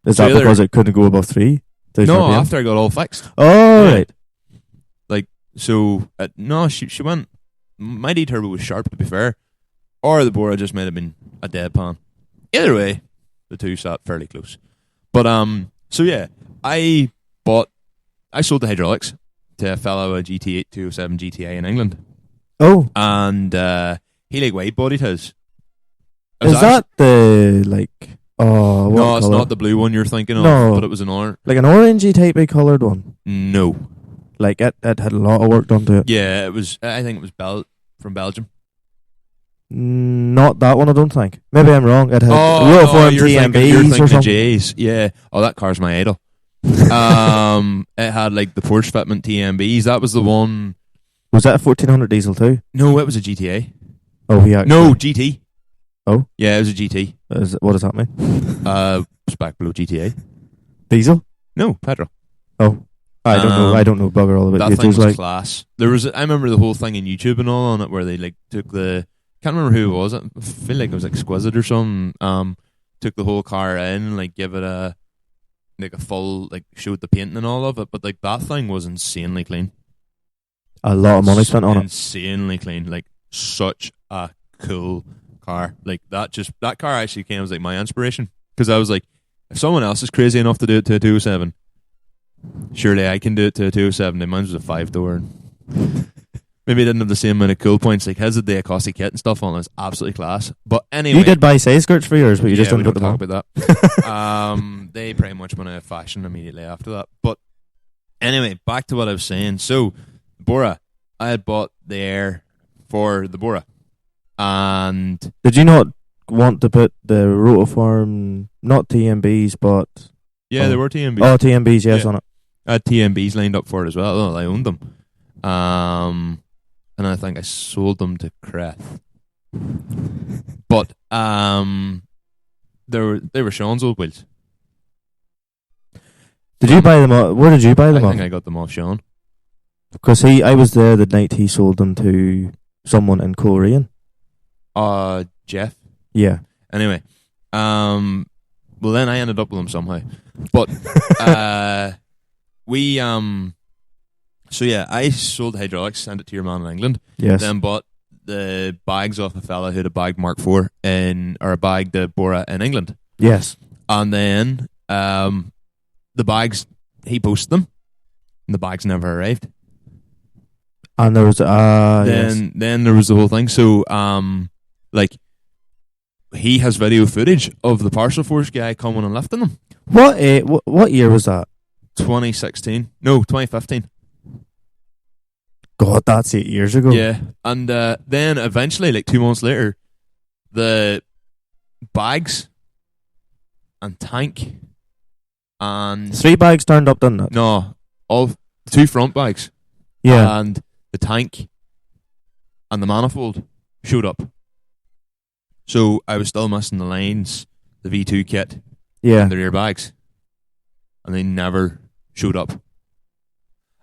Is that because it couldn't go above 3? No, RPM? After I got all fixed. Oh, right. Like, so, no, she went, my D turbo was sharp, to be fair, or the Bora just might have been a deadpan. Either way, the two sat fairly close. But, so yeah, I sold the hydraulics to a fellow, a GT8 207 GTI in England. Oh. And, he like wide bodied his. Is that the, like, oh, what no, it's colour? not the blue one you're thinking of, No. but it was an orange. Like an orangey type of coloured one? No. Like it had a lot of work done to it. Yeah, it was, I think it was from Belgium. Not that one, I don't think. Maybe I'm wrong. It had you're TMBs thinking or something. J's. Yeah. Oh, that car's my idol. It had like the Porsche fitment TMBs. That was the one. Was that a 1400 diesel too? No, it was a GTA. Oh, yeah. No, GT. Oh? Yeah, it was a GT. What does that mean? Spec below GTA. Diesel? No, petrol. Oh. I don't know bugger all about that thing was like class. I remember the whole thing in YouTube and all on it where they like took can't remember who it was. I feel like it was Exquisite or something. Took the whole car in and like give it a full, like showed the painting and all of it, but like that thing was insanely clean. A lot of money spent on it. Insanely clean. Like such a cool car. Like that car actually came as like my inspiration, because I was like, if someone else is crazy enough to do it to a 207, surely I can do it to a 207. And mine was a 5-door. Maybe it didn't have the same amount of cool points. Like his had the acoustic kit and stuff on it. It's absolutely class. But anyway, you did buy side skirts for yours, but you just didn't put them on. About that. They pretty much went out of fashion immediately after that. But anyway, back to what I was saying. So Bora, I had bought the air for the Bora, and did you not want to put the rotiform, not TMBs, but there were TMBs. Oh, TMBs, yes, on it. I had TMBs lined up for it as well. Well, I owned them. And I think I sold them to Creth. But they were Sean's old wheels. Did you buy them? Where did you buy them? I think I got them off Sean. Because I was there the night he sold them to someone in Coleraine. Jeff. Yeah. Anyway, well then I ended up with them somehow. But so yeah, I sold the hydraulics, sent it to your man in England. Yes. Then bought the bags off a fella who had a bagged Mark IV or bagged the Bora in England. Yes. And then the bags, he posted them, and the bags never arrived. And there was then there was the whole thing. So like he has video footage of the Parcelforce guy coming and lifting them. What year was that? 2016. No, 2015. God, that's 8 years ago. Yeah. And then eventually, like 2 months later, the bags and tank and 3 bags turned up, didn't it? No, all 2 front bags. Yeah. And the tank and the manifold showed up. So I was still missing the lines, the V2 kit, and the rear bags. And they never showed up.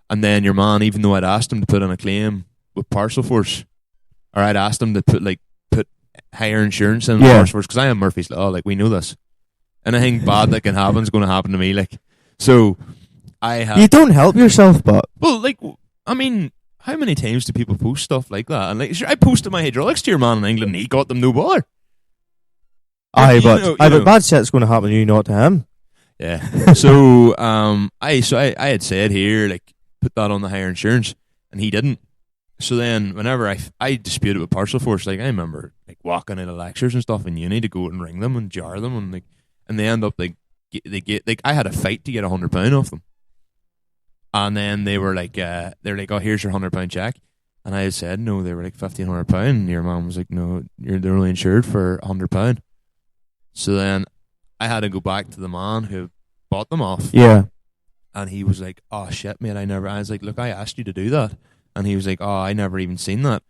And then your man, even though I'd asked him to put in a claim with Parcelforce, or I'd asked him to put higher insurance in Parcelforce, because I am Murphy's Law, like we know this. Anything bad that can happen is going to happen to me, like. So I have. You don't help yourself, but well, like, I mean, how many times do people post stuff like that? And like, sure, I posted my hydraulics to your man in England, and he got them no bother. But bad shit's going to happen to you, not to him. Yeah. So I had said here, like, put that on the higher insurance, and he didn't. So then whenever I disputed with Parcelforce, like I remember like walking into lectures and stuff in uni to go and ring them and jar them, and they end up like they get like I had a fight to get £100 off them. And then they were like oh, here's your £100 check. And I had said no, they were like £1,500, and your mom was like, no, they're only insured for £100. So then I had to go back to the man who bought them off. Yeah. And he was like, "Oh shit, mate, I was like, look, I asked you to do that." And he was like, "Oh, I never even seen that."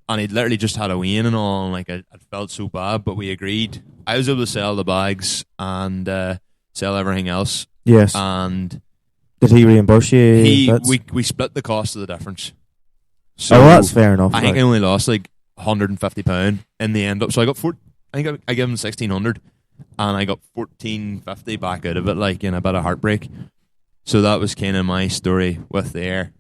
And he'd literally just had a weigh-in and all, and like I felt so bad, but we agreed. I was able to sell the bags and sell everything else. Yes. And did he reimburse you? We split the cost of the difference. So that's fair enough. I think I only lost like £150 in the end up. So I got I gave him 1,600, and I got 1,450 back out of it, like in a bit of heartbreak. So that was kind of my story with the air.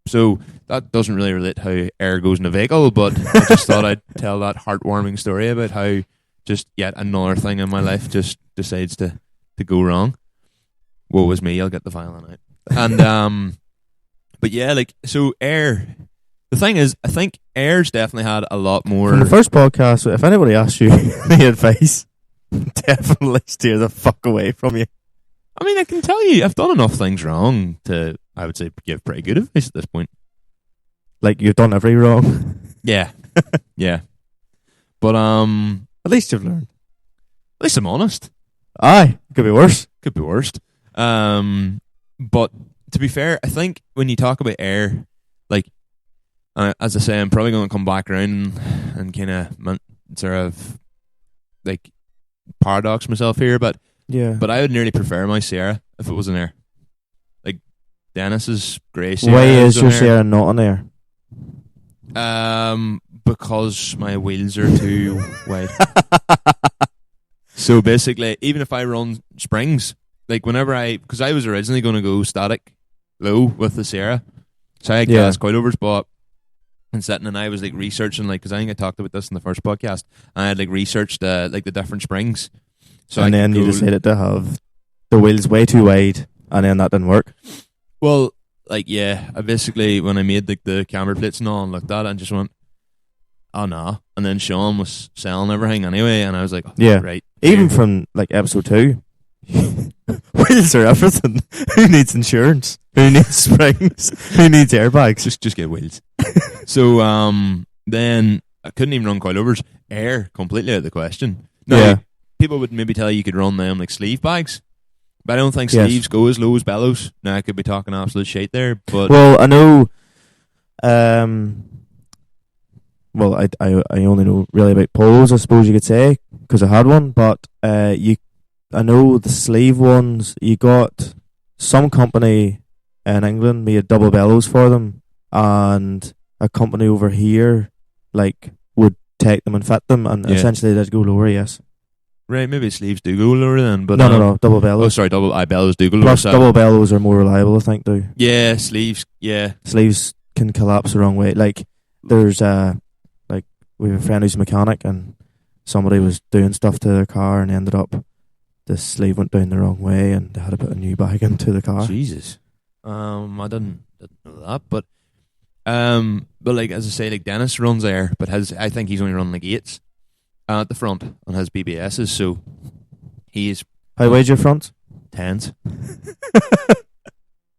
So that doesn't really relate how air goes in a vehicle, but I just thought I'd tell that heartwarming story about how just yet another thing in my life just decides to go wrong. Woe is me, I'll get the violin out. And but yeah, like, so air, the thing is, I think air's definitely had a lot more. From the first podcast, if anybody asks you any advice, definitely steer the fuck away from you. I mean, I can tell you, I've done enough things wrong to, I would say, give pretty good advice at this point. Like, you've done every wrong. Yeah. Yeah. But, at least you've learned. At least I'm honest. Aye. Could be worse. Could be worse. But, to be fair, I think when you talk about air, like, as I say, I'm probably going to come back around and kind of sort of, like, paradox myself here, but yeah. But I would nearly prefer my Sierra if it was an air. Like Dennis's grey Sierra. Why is your Sierra not an air? Because my wheels are too wide. So basically, even if I run springs, like because I was originally going to go static low with the Sierra, so I had gas coilovers bought and sitting, and I was like researching, like, because I think I talked about this in the first podcast, and I had like researched like the different springs. So and then you decided to have the wheels way too wide, and then that didn't work. Well, like, yeah, I basically, when I made the camber plates and all, and looked at it and just went, oh no. And then Sean was selling everything anyway, and I was like, oh, yeah, right. Even from like episode 2, wheels are everything. Who needs insurance? Who needs springs? Who needs airbags? Just get wheels. So then I couldn't even run coilovers. Air, completely out of the question. No. Yeah. People would maybe tell you could run them like sleeve bags, but I don't think sleeves go as low as bellows. Now I could be talking absolute shit there, but well, I know. Well, I only know really about polos, I suppose you could say, because I had one. But I know the sleeve ones. You got some company in England made double bellows for them, and a company over here like would take them and fit them, and essentially they'd go lower. Yes. Right, maybe sleeves do go lower then, but no, double bellows. Oh, sorry, bellows do go lower. Plus, double bellows are more reliable, I think, too. Yeah, sleeves. Yeah, sleeves can collapse the wrong way. Like, there's like we have a friend who's a mechanic, and somebody was doing stuff to their car, and ended up the sleeve went down the wrong way, and they had to put a new bag into the car. Jesus, I didn't know that, but like, as I say, like, Dennis runs air, but I think he's only running like 8s. At the front on his BBSs, so he's... How wide's your front? 10s.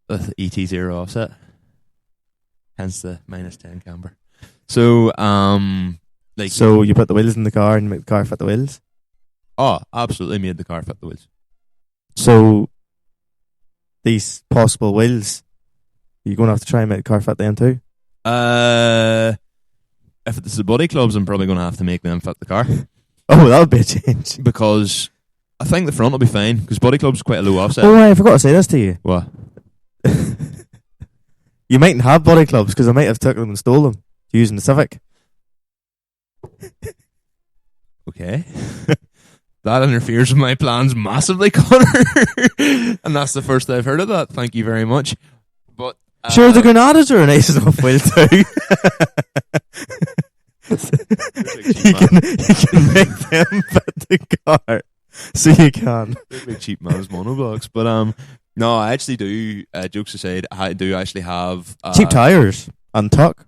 With ET0 offset. Hence the -10 camber. So, like... So you put the wheels in the car and make the car fit the wheels? Oh, absolutely made the car fit the wheels. So, these possible wheels, you're going to have to try and make the car fit them too? If it's the body clubs, I'm probably going to have to make them fit the car. Oh, that would be a change. Because I think the front will be fine, because body clubs is quite a low offset. Oh, I forgot to say this to you. What? You mightn't have body clubs, because I might have took them and stole them using the Civic. Okay. That interferes with my plans massively, Conor. And that's the first I've heard of that. Thank you very much. But sure, the Granadas are a nice enough wheel too. you can make them fit the car, so you can. Big cheap man's monoblocks, but no, I actually do. Jokes aside, I do actually have cheap tires and tuck.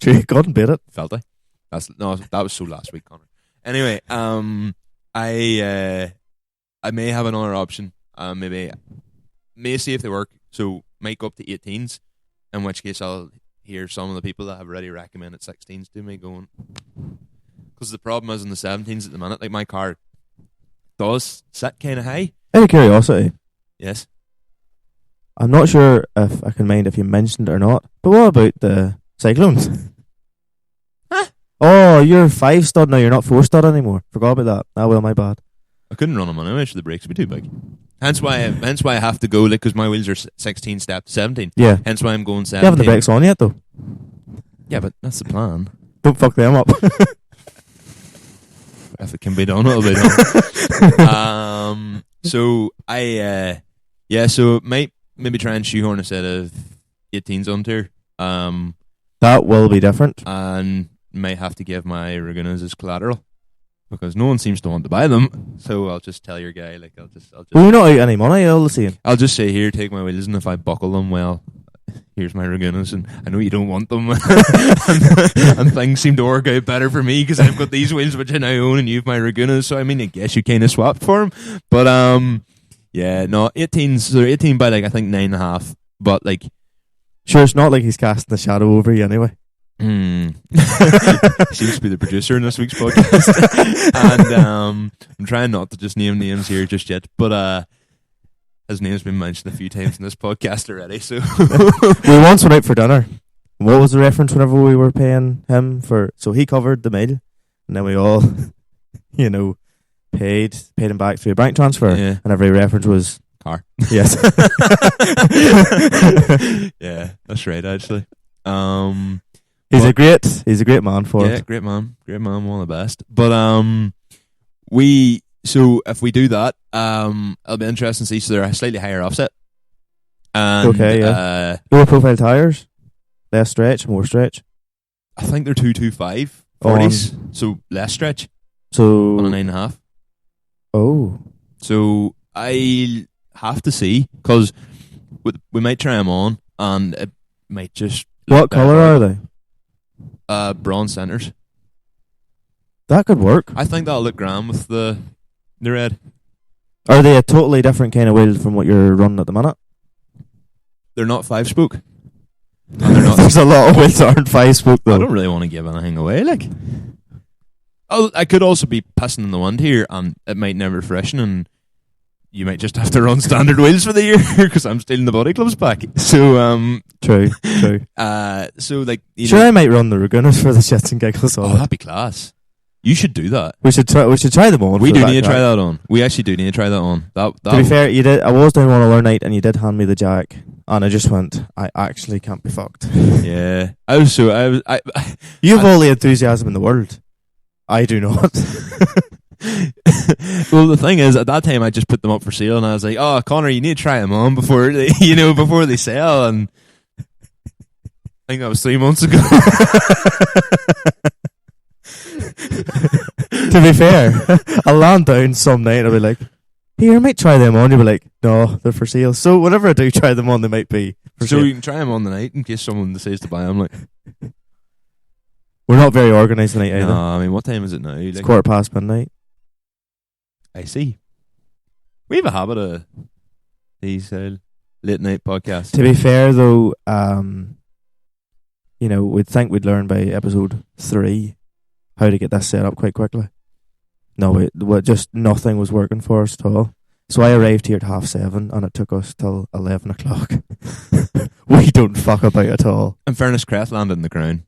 Sure, you couldn't beat it. Felt I? That was so last week, Conor. Anyway, I may have another option. May see if they work. So might go up to 18s. In which case, I'll hear some of the people that have already recommended 16s to me going. Because Because the problem is in the 17s at the minute, like my car does sit kind of high. Out of curiosity, Yes. I'm not sure if I can mind if you mentioned it or not, but what about the Cyclones? Huh? Oh, you're 5-stud now, you're not 4-stud anymore. Forgot about that. Ah, well, my bad. I couldn't run them anyway, so the brakes would be too big. Hence why I have to go, like, because my wheels are 16 step to 17. Yeah. Hence why I'm going 17. You haven't the brakes on yet, though. Yeah, but that's the plan. Don't fuck them up. If it can be done, it'll be done. So so might maybe try and shoehorn a set of 18s onto her. That will be different. And might have to give my Ragunas as collateral because no one seems to want to buy them. So I'll just tell your guy, like, I'll just. Well, you're not out any money, all the same. I'll just say, here, take my wheels, and if I buckle them, well, here's my Ragunas, and I know you don't want them, and things seem to work out better for me because I've got these wheels which I now own, and you've my Ragunas. So I mean, I guess you kind of swapped for them, but 18s. So they're 18 by like I think 9.5, but like, sure, it's not like he's casting the shadow over you anyway. Seems to be the producer in this week's podcast, and I'm trying not to just name names here just yet, but his name's been mentioned a few times in this podcast already. So we once went out for dinner. What was the reference whenever we were paying him for? So he covered the meal, and then we all, paid him back through a bank transfer, yeah. And every reference was car. Yes. Yeah, that's right. Actually, he's a great man for it. Yeah, great man, one of the best. But so if we do that, it'll be interesting to see. So they're a slightly higher offset. And, okay, yeah. Lower profile tires, less stretch, more stretch. I think they're 225 40s, so less stretch. So on a 9.5. Oh, so I have to see because we might try them on, and it might just. What colour are they? Bronze centers. That could work. I think that'll look grand with the red. Are they a totally different kind of wheel from what you're running at the minute? They're not 5-spoke. Not. There's a lot of wheels that aren't 5-spoke though. I don't really want to give anything away. Like, I could also be pissing in the wind here, and it might never freshen, and you might just have to run standard wheels for the year because I'm stealing the body clubs back. So true. So like, I might run the Ragunas for the shits and giggles. Oh, that'd be class. You should do that. We should try them on. We do need to try that on. We actually do need to try that on. To be fair, you did. I was down one other night, and you did hand me the jack, and I just went, I actually can't be fucked. Yeah, I was. You have all the enthusiasm in the world. I do not. Well, the thing is, at that time, I just put them up for sale, and I was like, "Oh, Conor, you need to try them on before they, before they sell." And I think that was 3 months ago. To be fair, I'll land down some night and I'll be like, here, I might try them on. You'll be like, no, they're for sale. So whenever I do try them on, they might be for sale. You can try them on the night in case someone decides to buy them. Like, we're not very organised tonight either. No, I mean, what time is it now? It's midnight. I see. We have a habit of these late night podcasts. To be fair though, we'd think we'd learn by episode 3 how to get this set up quite quickly. No, just nothing was working for us at all. So I arrived here at 7:30 and it took us till 11 o'clock. We don't fuck about at all. In fairness, Creth landed in the Crown.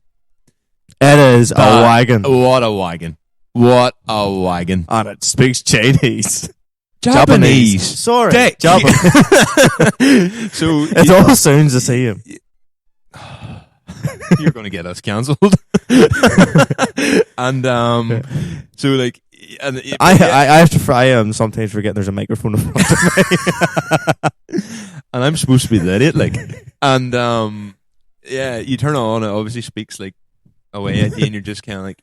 It is a wagon. What a wagon. What a wagon. And it speaks Chinese. Japanese. Sorry. Japanese. So it all sounds the same. You're going to get us cancelled. And so like, and I have to sometimes forget there's a microphone in front of me. And I'm supposed to be the idiot, like, and you turn it on, it obviously speaks like away at you, and you're just kind of like,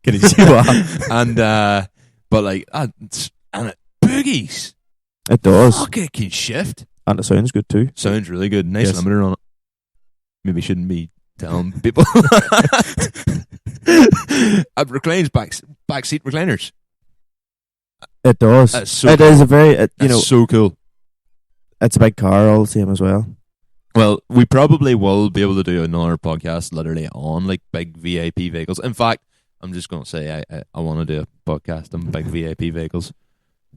can you see what? And but like, and it boogies. It does. Fuck, it can shift, and it sounds good too. Sounds really good. Nice limiter on it. Maybe shouldn't be telling people. It reclines back seat recliners. It does. That's so it cool. Is a very so cool. It's a big car all the same as well. Well, we probably will be able to do another podcast literally on like big VIP vehicles. In fact, I'm just going to say I want to do a podcast on big VIP vehicles.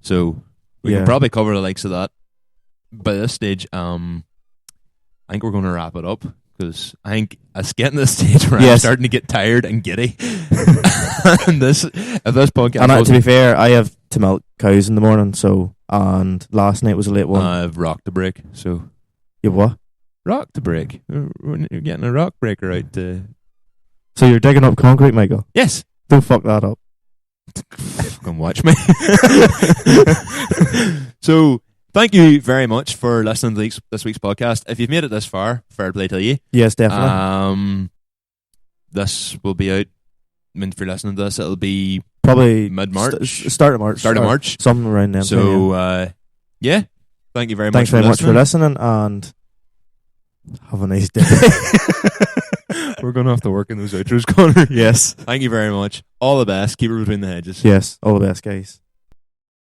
So we can probably cover the likes of that. By this stage, I think we're going to wrap it up because I think it's getting to the stage where I'm starting to get tired and giddy. And this podcast. And to be fair, I have to milk cows in the morning, and last night was a late one. I've rocked the break, so. You what? Rock the break. You're getting a rock breaker out to. So you're digging up concrete, Michael? Yes. Don't fuck that up. Fucking watch me. So, thank you very much for listening to this week's podcast. If you've made it this far, fair play to you. Yes, definitely. This will be out. I mean, if you're listening to this, it'll be probably mid-March. Start of March. Start of March. Something around then. So, yeah. Thank you very much. Thanks very much for listening, and have a nice day. We're going to have to work in those outros, Conor. Yes. Thank you very much. All the best. Keep it between the hedges. Yes. All the best, guys.